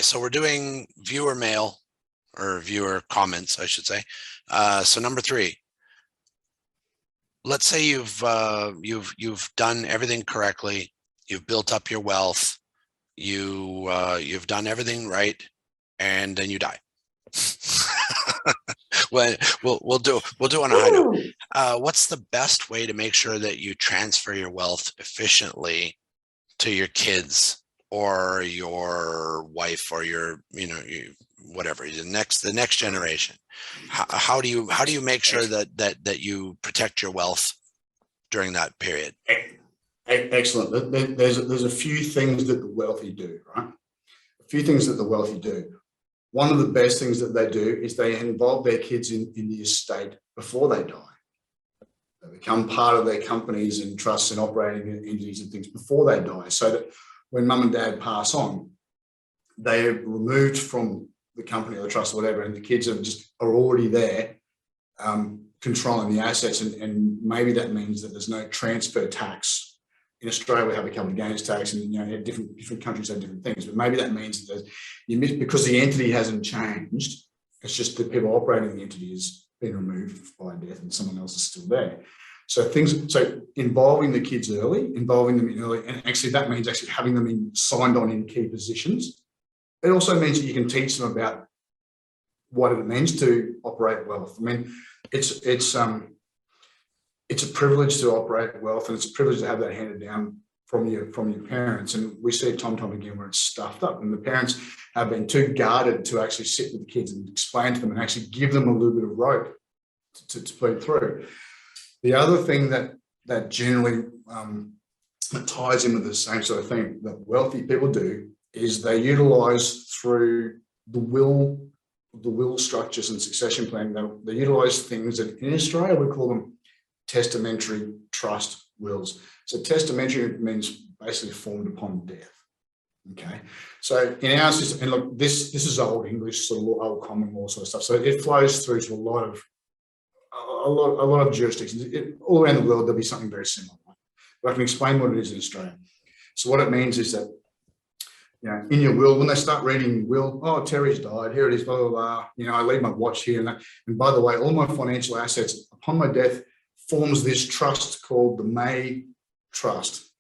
right, so we're doing viewer mail or viewer comments, I should say. So number 3, let's say you've done everything correctly. You've built up your wealth. You've done everything right, and then you die. Well, we'll do on a high note. What's the best way to make sure that you transfer your wealth efficiently to your kids or your wife or your, whatever, the next generation? How do you make sure that you protect your wealth during that period? Excellent. There's a few things that the wealthy do, right? A few things that the wealthy do. One of the best things that they do is they involve their kids in the estate before they die. They become part of their companies and trusts and operating entities and things before they die, so that when mum and dad pass on, they're removed from the company or the trust or whatever, and the kids are already there controlling the assets. And maybe that means that there's no transfer tax. In Australia, we have a capital gains tax, and different countries have different things. But maybe that means that because the entity hasn't changed, it's just the people operating the entity has been removed by death, and someone else is still there. So involving the kids early, and actually that means actually having them signed on in key positions. It also means that you can teach them about what it means to operate wealth. I mean, it's a privilege to operate wealth, and it's a privilege to have that handed down from your parents. And we see it time and time again where it's stuffed up, and the parents have been too guarded to actually sit with the kids and explain to them and actually give them a little bit of rope to bleed through. The other thing that generally that ties in with the same sort of thing that wealthy people do is they utilise through the will structures and succession planning. They utilise things that in Australia we call them testamentary trust wills. So testamentary means basically formed upon death. Okay, so in our system, and look, this is old English, sort of old common law sort of stuff. So it flows through to a lot of jurisdictions all around the world. There'll be something very similar, but I can explain what it is in Australia. So what it means is that, in your will, when they start reading your will, oh, Terry's died, here it is, blah, blah, blah. I leave my watch here and that. And by the way, all my financial assets upon my death forms this trust called the May Trust.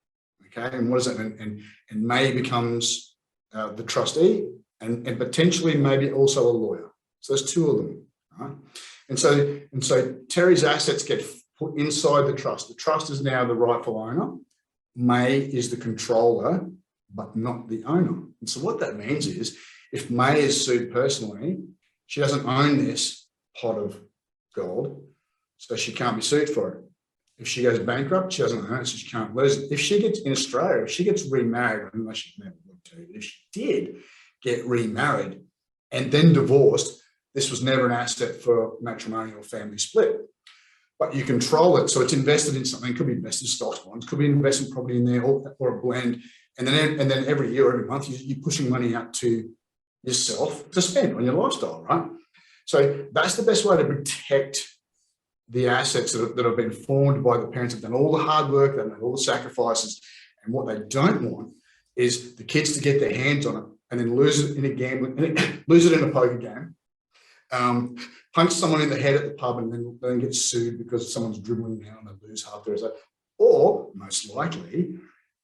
Okay, and what is it? And May becomes the trustee and potentially maybe also a lawyer. So there's two of them, right? And so Terry's assets get put inside the trust. The trust is now the rightful owner. May is the controller, but not the owner. And so what that means is, if May is sued personally, she doesn't own this pot of gold, so she can't be sued for it. If she goes bankrupt, she doesn't own it, so she can't lose it. If she gets in Australia, if she gets remarried, unless she never would tell you, but if she did get remarried and then divorced, this was never an asset for matrimonial family split. But you control it, so it's invested in something. It could be invested in stocks, bonds, could be invested probably in there, or a blend. And then every year, every month, you're pushing money out to yourself to spend on your lifestyle, right? So that's the best way to protect the assets that have been formed by the parents, have done all the hard work, they've made all the sacrifices. And what they don't want is the kids to get their hands on it and then lose it in a gambling, lose it in a poker game, punch someone in the head at the pub and then get sued because someone's dribbling now and they lose half their estate. Or, most likely,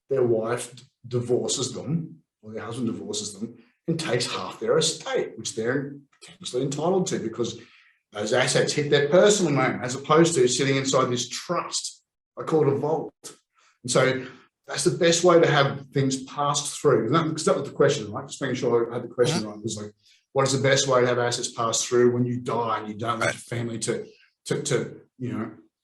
their wife divorces them, or their husband divorces them, and takes half their estate, which they're potentially entitled to because those assets hit their personal name as opposed to sitting inside this trust. I call it a vault. And so that's the best way to have things passed through. Because that was the question, right? Just making sure I had the question right. It was like, what is the best way to have assets pass through when you die and you don't want your family to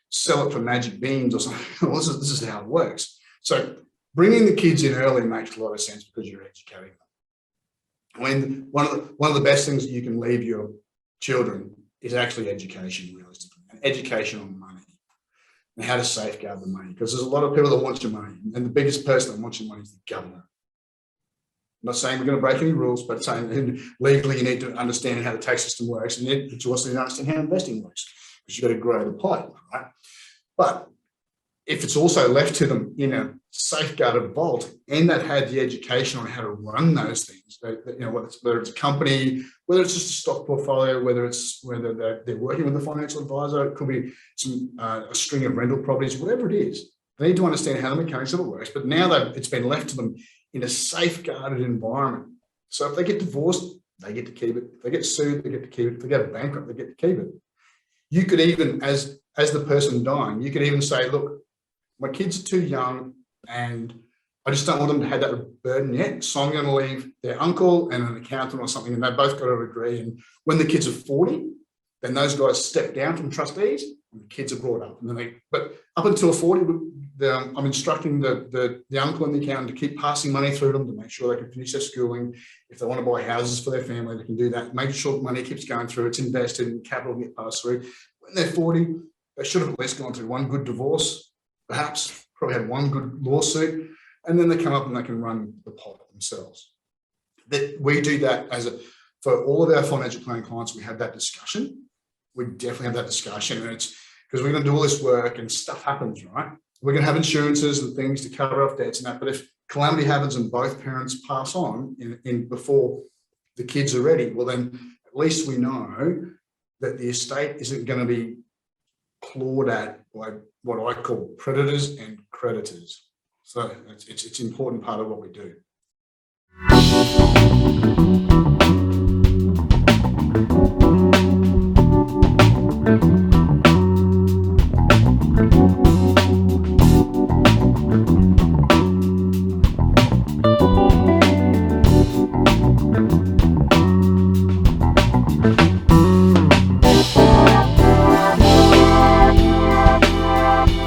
sell it for magic beans or something? Well, this is how it works. So bringing the kids in early makes a lot of sense because you're educating them. I mean, one of the best things that you can leave your children is actually education, realistically, and education on money and how to safeguard the money. Because there's a lot of people that want your money, and the biggest person that wants your money is the government. I'm not saying we're going to break any rules, but saying legally you need to understand how the tax system works, and you also need to understand how investing works, because you've got to grow the pie, right? But if it's also left to them in a safeguarded vault and that had the education on how to run those things, whether it's a company, whether it's just a stock portfolio, whether they're working with a financial advisor, it could be a string of rental properties, whatever it is, they need to understand how the mechanics of it works. But now that it's been left to them in a safeguarded environment. So if they get divorced, they get to keep it. If they get sued, they get to keep it. If they go bankrupt, they get to keep it. You could even, as the person dying, you could even say, look, my kids are too young and I just don't want them to have that burden yet. So I'm going to leave their uncle and an accountant or something, and they both got to agree. And when the kids are 40, then those guys step down from trustees and the kids are brought up. And then but up until 40, I'm instructing the uncle and the accountant to keep passing money through them to make sure they can finish their schooling. If they want to buy houses for their family, they can do that. Make sure money keeps going through, it's invested in capital, get passed through. When they're 40, they should have at least gone through one good divorce, perhaps probably had one good lawsuit, and then they come up and they can run the pot themselves. That we do that for all of our financial planning clients. We have that discussion. We definitely have that discussion, and it's because we're going to do all this work and stuff happens, right? We're going to have insurances and things to cover off debts and that. But if calamity happens and both parents pass on in before the kids are ready, well, then at least we know that the estate isn't going to be clawed at by what I call predators and creditors. So it's an important part of what we do.